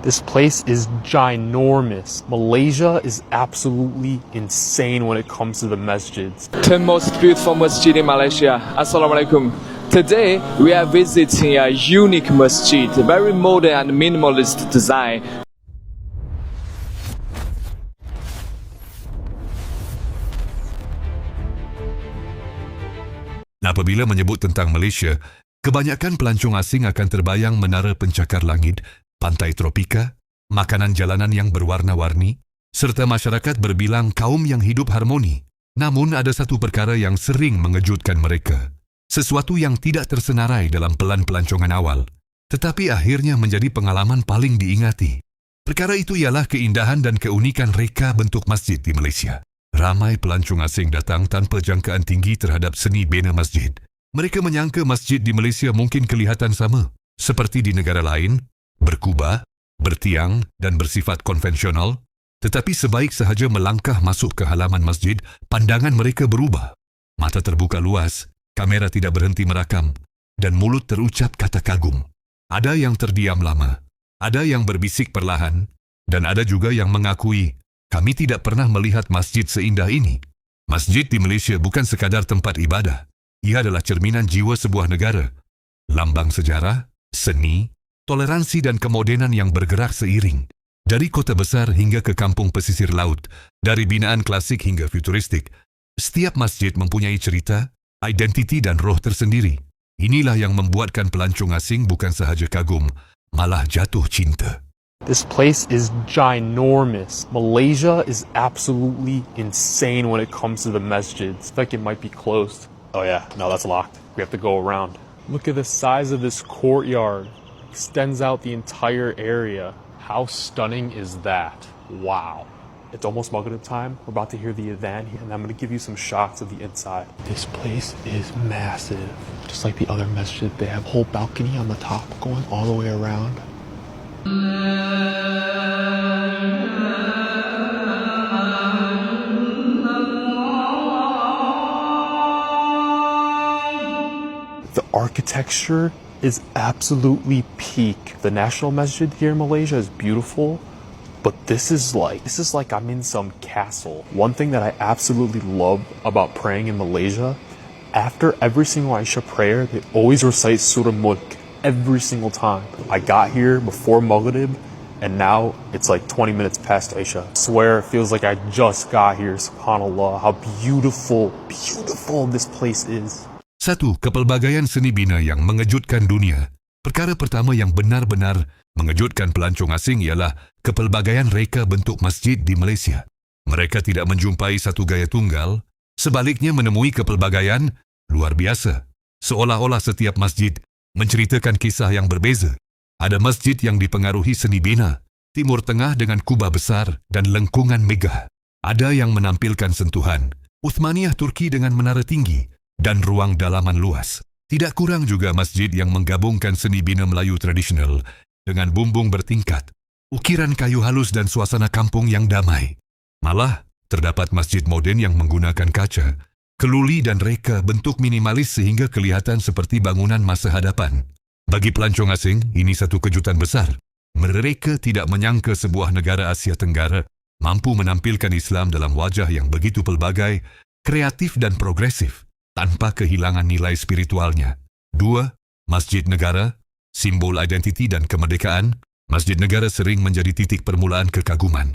This place is ginormous. Malaysia is absolutely insane when it comes to the masjids. 10 most beautiful masjid in Malaysia. Assalamualaikum. Today we are visiting a unique masjid, very modern and minimalist design. Apabila menyebut tentang Malaysia, kebanyakan pelancong asing akan terbayang menara pencakar langit, pantai tropika, makanan jalanan yang berwarna-warni, serta masyarakat berbilang kaum yang hidup harmoni. Namun ada satu perkara yang sering mengejutkan mereka. Sesuatu yang tidak tersenarai dalam pelan pelancongan awal, tetapi akhirnya menjadi pengalaman paling diingati. Perkara itu ialah keindahan dan keunikan reka bentuk masjid di Malaysia. Ramai pelancong asing datang tanpa jangkaan tinggi terhadap seni bina masjid. Mereka menyangka masjid di Malaysia mungkin kelihatan sama, seperti di negara lain, berkubah, bertiang dan bersifat konvensional, tetapi sebaik sahaja melangkah masuk ke halaman masjid, pandangan mereka berubah. Mata terbuka luas, kamera tidak berhenti merakam, dan mulut terucap kata kagum. Ada yang terdiam lama, ada yang berbisik perlahan, dan ada juga yang mengakui, kami tidak pernah melihat masjid seindah ini. Masjid di Malaysia bukan sekadar tempat ibadah. Ia adalah cerminan jiwa sebuah negara. Lambang sejarah, seni, toleransi dan kemodenan yang bergerak seiring. Dari kota besar hingga ke kampung pesisir laut, dari binaan klasik hingga futuristik, setiap masjid mempunyai cerita, identiti dan roh tersendiri. Inilah yang membuatkan pelancong asing bukan sahaja kagum, malah jatuh cinta. This place is ginormous. Malaysia is absolutely insane when it comes to the masjids. In fact, it might be closed. Oh yeah, no, that's locked. We have to go around. Look at the size of this courtyard. Extends out the entire area. How stunning is that? Wow. It's almost Maghrib time. We're about to hear the adhan here, and I'm going to give you some shots of the inside. This place is massive. Just like the other masjid, they have a whole balcony on the top going all the way around. The architecture is absolutely peak. The National Masjid here in Malaysia is beautiful, but this is like I'm in some castle. One thing that I absolutely love about praying in Malaysia, after every single Isha prayer, they always recite Surah Mulk every single time. I got here before Maghrib, and now it's like 20 minutes past Isha. I swear it feels like I just got here. SubhanAllah, how beautiful this place is. Satu, kepelbagaian seni bina yang mengejutkan dunia. Perkara pertama yang benar-benar mengejutkan pelancong asing ialah kepelbagaian reka bentuk masjid di Malaysia. Mereka tidak menjumpai satu gaya tunggal, sebaliknya menemui kepelbagaian luar biasa. Seolah-olah setiap masjid menceritakan kisah yang berbeza. Ada masjid yang dipengaruhi seni bina, Timur Tengah dengan kubah besar dan lengkungan megah. Ada yang menampilkan sentuhan, Uthmaniyah Turki dengan menara tinggi, dan ruang dalaman luas. Tidak kurang juga masjid yang menggabungkan seni bina Melayu tradisional dengan bumbung bertingkat, ukiran kayu halus dan suasana kampung yang damai. Malah, terdapat masjid moden yang menggunakan kaca, keluli dan reka bentuk minimalis sehingga kelihatan seperti bangunan masa hadapan. Bagi pelancong asing, ini satu kejutan besar. Mereka tidak menyangka sebuah negara Asia Tenggara mampu menampilkan Islam dalam wajah yang begitu pelbagai, kreatif dan progresif, tanpa kehilangan nilai spiritualnya. 2. Masjid negara, simbol identiti dan kemerdekaan. Masjid negara sering menjadi titik permulaan kekaguman.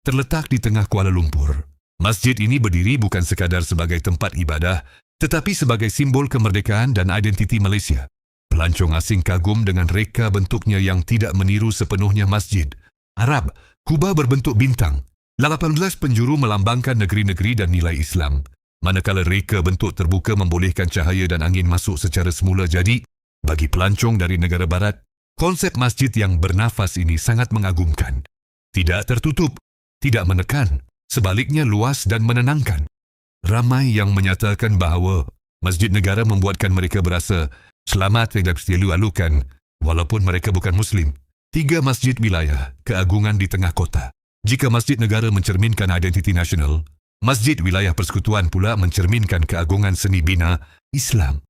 Terletak di tengah Kuala Lumpur, masjid ini berdiri bukan sekadar sebagai tempat ibadah, tetapi sebagai simbol kemerdekaan dan identiti Malaysia. Pelancong asing kagum dengan reka bentuknya yang tidak meniru sepenuhnya masjid. Arab, kubah berbentuk bintang. 18 penjuru melambangkan negeri-negeri dan nilai Islam. Manakala reka bentuk terbuka membolehkan cahaya dan angin masuk secara semula. Jadi, bagi pelancong dari negara barat, konsep masjid yang bernafas ini sangat mengagumkan. Tidak tertutup, tidak menekan, sebaliknya luas dan menenangkan. Ramai yang menyatakan bahawa masjid negara membuatkan mereka berasa selamat tidak selalu alukan, walaupun mereka bukan Muslim. 3 masjid wilayah, keagungan di tengah kota. Jika masjid negara mencerminkan identiti nasional, masjid wilayah persekutuan pula mencerminkan keagungan seni bina Islam.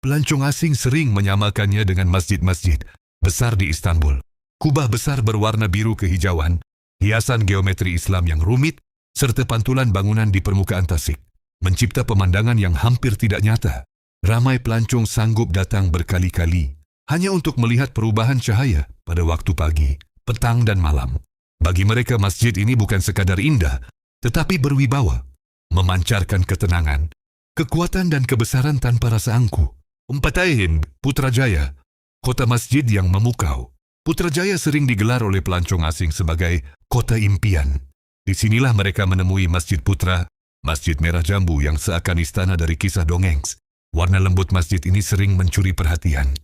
Pelancong asing sering menyamakannya dengan masjid-masjid besar di Istanbul. Kubah besar berwarna biru kehijauan, hiasan geometri Islam yang rumit, serta pantulan bangunan di permukaan tasik, mencipta pemandangan yang hampir tidak nyata. Ramai pelancong sanggup datang berkali-kali hanya untuk melihat perubahan cahaya pada waktu pagi, petang dan malam. Bagi mereka masjid ini bukan sekadar indah, tetapi berwibawa, memancarkan ketenangan, kekuatan dan kebesaran tanpa rasa angku. Umpataihin, Putrajaya, kota masjid yang memukau. Putrajaya sering digelar oleh pelancong asing sebagai kota impian. Di sinilah mereka menemui Masjid Putra, masjid merah jambu yang seakan istana dari kisah dongeng. Warna lembut masjid ini sering mencuri perhatian.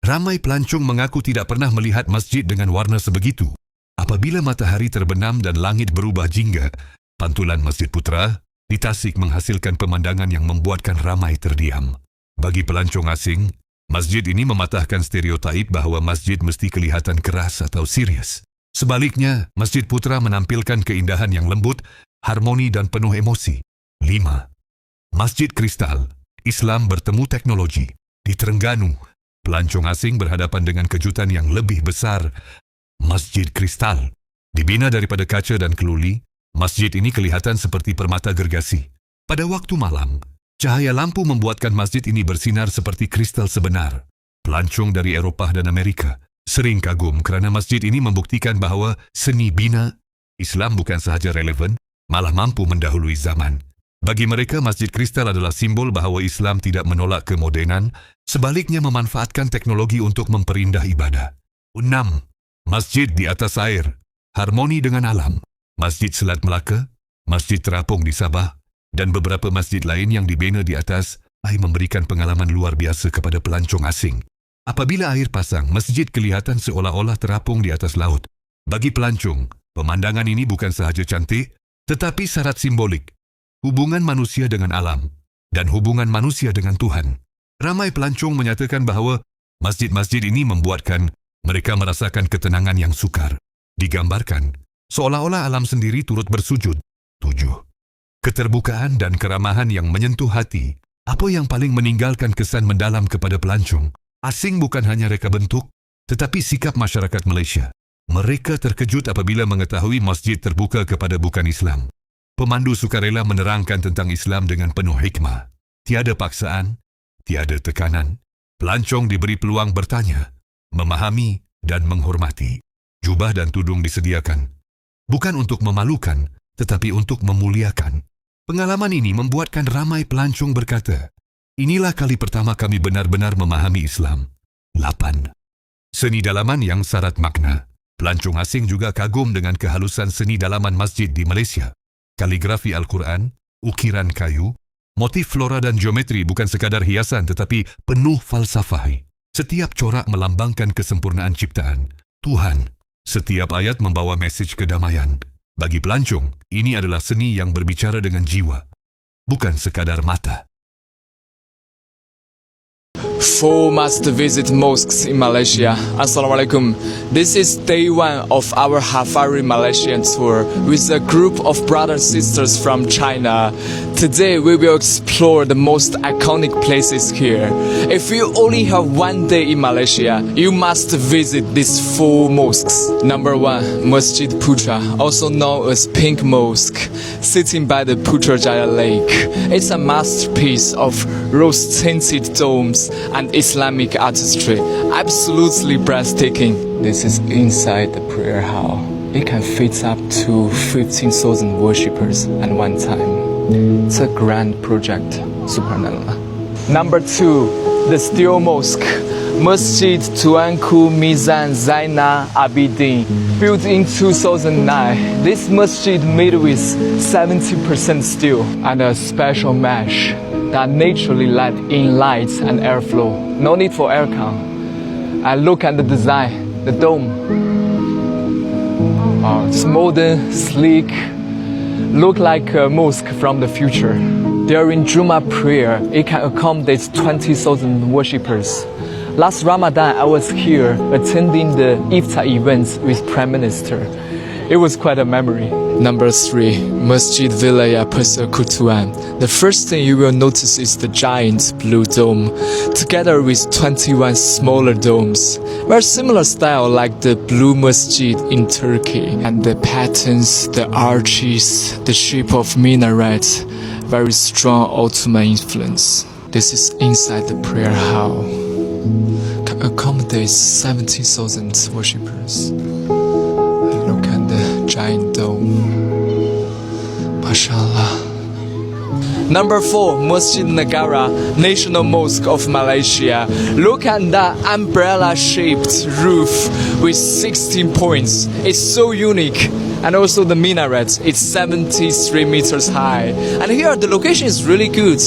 Ramai pelancong mengaku tidak pernah melihat masjid dengan warna sebegitu. Apabila matahari terbenam dan langit berubah jingga, pantulan Masjid Putra di Tasik menghasilkan pemandangan yang membuatkan ramai terdiam. Bagi pelancong asing, masjid ini mematahkan stereotaip bahawa masjid mesti kelihatan keras atau serius. Sebaliknya, Masjid Putra menampilkan keindahan yang lembut, harmoni dan penuh emosi. 5. Masjid Kristal, Islam bertemu teknologi. Di Terengganu, pelancong asing berhadapan dengan kejutan yang lebih besar. Masjid Kristal, dibina daripada kaca dan keluli, masjid ini kelihatan seperti permata gergasi. Pada waktu malam, cahaya lampu membuatkan masjid ini bersinar seperti kristal sebenar. Pelancong dari Eropah dan Amerika sering kagum kerana masjid ini membuktikan bahawa seni bina Islam bukan sahaja relevan, malah mampu mendahului zaman. Bagi mereka, Masjid Kristal adalah simbol bahawa Islam tidak menolak kemodenan, sebaliknya memanfaatkan teknologi untuk memperindah ibadah. 6. Masjid di atas air, harmoni dengan alam. Masjid Selat Melaka, Masjid Terapung di Sabah, dan beberapa masjid lain yang dibina di atas air memberikan pengalaman luar biasa kepada pelancong asing. Apabila air pasang, masjid kelihatan seolah-olah terapung di atas laut. Bagi pelancong, pemandangan ini bukan sahaja cantik, tetapi syarat simbolik. Hubungan manusia dengan alam dan hubungan manusia dengan Tuhan. Ramai pelancong menyatakan bahawa masjid-masjid ini membuatkan mereka merasakan ketenangan yang sukar. Digambarkan, seolah-olah alam sendiri turut bersujud. 7. Keterbukaan dan keramahan yang menyentuh hati. Apa yang paling meninggalkan kesan mendalam kepada pelancong? Asing bukan hanya reka bentuk, tetapi sikap masyarakat Malaysia. Mereka terkejut apabila mengetahui masjid terbuka kepada bukan Islam. Pemandu sukarela menerangkan tentang Islam dengan penuh hikmah. Tiada paksaan, tiada tekanan. Pelancong diberi peluang bertanya, memahami dan menghormati. Jubah dan tudung disediakan. Bukan untuk memalukan, tetapi untuk memuliakan. Pengalaman ini membuatkan ramai pelancong berkata, inilah kali pertama kami benar-benar memahami Islam. 8. Seni dalaman yang syarat makna. Pelancong asing juga kagum dengan kehalusan seni dalaman masjid di Malaysia. Kaligrafi Al-Quran, ukiran kayu, motif flora dan geometri bukan sekadar hiasan tetapi penuh falsafah. Setiap corak melambangkan kesempurnaan ciptaan Tuhan. Setiap ayat membawa mesej kedamaian. Bagi pelancong, ini adalah seni yang berbicara dengan jiwa, bukan sekadar mata. 4 must-visit mosques in Malaysia. Assalamualaikum. This is day 1 of our Hafari Malaysian tour with a group of brothers and sisters from China. Today we will explore the most iconic places here. If you only have 1 day in Malaysia, you must visit these 4 mosques. Number 1, Masjid Putra, also known as Pink Mosque, sitting by the Putrajaya Lake. It's a masterpiece of rose-tinted domes and Islamic artistry, absolutely breathtaking. This is inside the prayer hall. It can fit up to 15,000 worshippers at one time. It's a grand project, subhanallah. Number 2, the Steel Mosque, Masjid Tuanku Mizan Zainal Abidin, built in 2009. This masjid made with 70% steel and a special mesh that naturally let in light and airflow. No need for aircon. And look at the design, the dome. It's modern, sleek, look like a mosque from the future. During Jummah prayer, it can accommodate 20,000 worshippers. Last Ramadan, I was here attending the Iftar events with Prime Minister. It was quite a memory. Number 3, Masjid Wilayah Persekutuan. The first thing you will notice is the giant blue dome, together with 21 smaller domes. Very similar style like the blue masjid in Turkey. And the patterns, the arches, the shape of minaret, very strong Ottoman influence. This is inside the prayer hall. Can accommodate 70,000 worshippers. Look at the giant dome. MashaAllah. Number 4, Masjid Negara, National Mosque of Malaysia. Look at that umbrella-shaped roof with 16 points. It's so unique. And also the minaret, it's 73 meters high. And here the location is really good.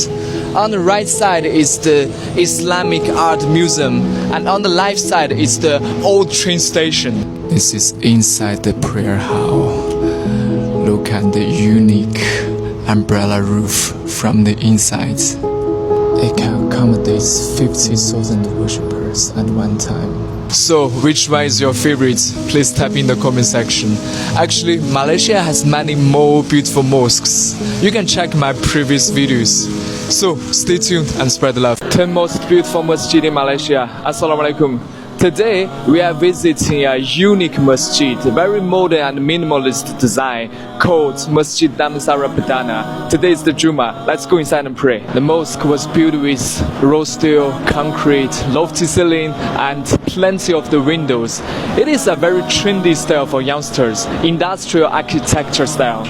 On the right side is the Islamic Art Museum, and on the left side is the old train station. This is inside the prayer hall. Look at the unique umbrella roof from the inside. It can accommodate 50,000 worshippers at one time. So, which one is your favorite? Please type in the comment section. Actually, Malaysia has many more beautiful mosques. You can check my previous videos. So, stay tuned and spread the love. 10 most beautiful masjid in Malaysia. Assalamualaikum. Today, we are visiting a unique masjid, very modern and minimalist design, called Masjid Damansara Perdana. Today is the Jummah. Let's go inside and pray. The mosque was built with raw steel, concrete, lofty ceiling, and plenty of the windows. It is a very trendy style for youngsters, industrial architecture style.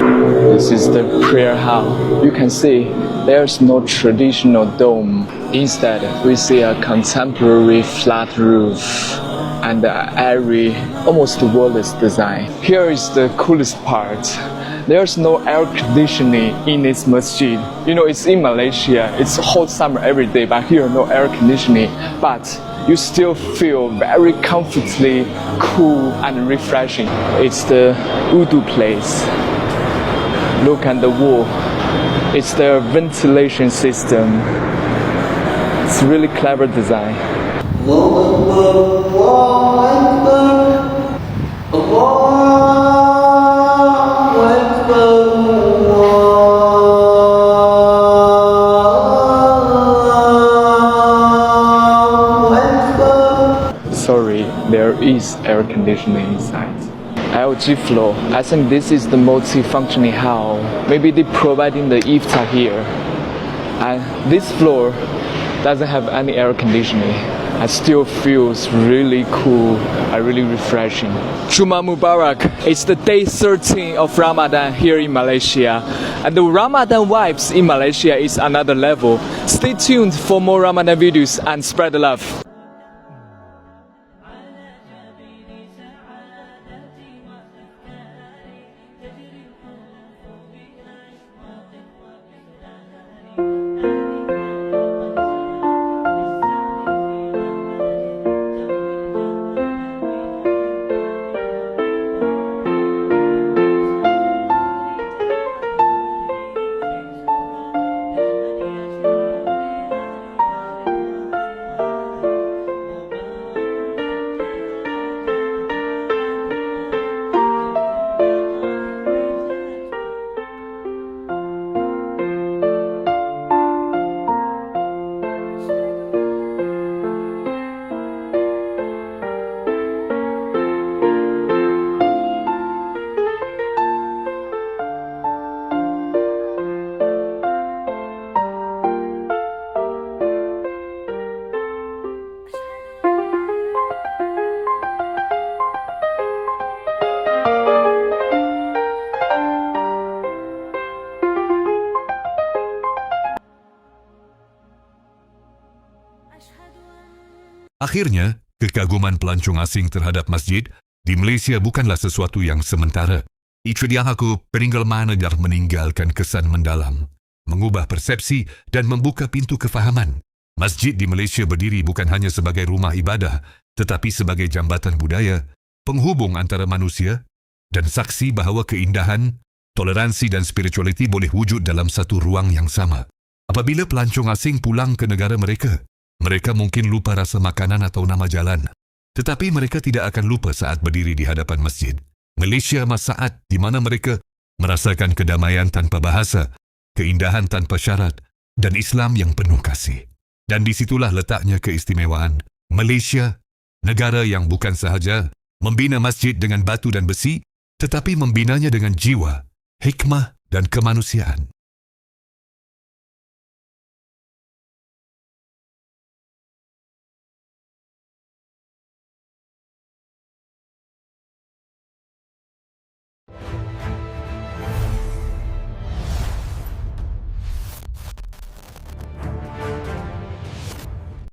This is the prayer hall. You can see there's no traditional dome. Instead, we see a contemporary flat roof and an airy, almost wordless design. Here is the coolest part. There's no air conditioning in this masjid. You know, it's in Malaysia, it's hot summer every day, but here no air conditioning. But you still feel very comfortably cool and refreshing. It's the wudu place. Look at the wall. It's their ventilation system. It's really clever design. Sorry, there is air conditioning inside. LG floor. I think this is the multi-functioning hall. Maybe they providing the iftar here. And this floor doesn't have any air conditioning. I still feels really cool and really refreshing. Jummah Mubarak. It's the day 13 of Ramadan here in Malaysia. And the Ramadan vibes in Malaysia is another level. Stay tuned for more Ramadan videos and spread the love. Akhirnya, kekaguman pelancong asing terhadap masjid di Malaysia bukanlah sesuatu yang sementara. Itu yang aku peninggal mana dan meninggalkan kesan mendalam, mengubah persepsi dan membuka pintu kefahaman. Masjid di Malaysia berdiri bukan hanya sebagai rumah ibadah, tetapi sebagai jambatan budaya, penghubung antara manusia, dan saksi bahawa keindahan, toleransi dan spiritualiti boleh wujud dalam satu ruang yang sama. Apabila pelancong asing pulang ke negara mereka, mereka mungkin lupa rasa makanan atau nama jalan. Tetapi mereka tidak akan lupa saat berdiri di hadapan masjid. Malaysia Masaat di mana mereka merasakan kedamaian tanpa bahasa, keindahan tanpa syarat dan Islam yang penuh kasih. Dan disitulah letaknya keistimewaan Malaysia, negara yang bukan sahaja membina masjid dengan batu dan besi, tetapi membinanya dengan jiwa, hikmah dan kemanusiaan.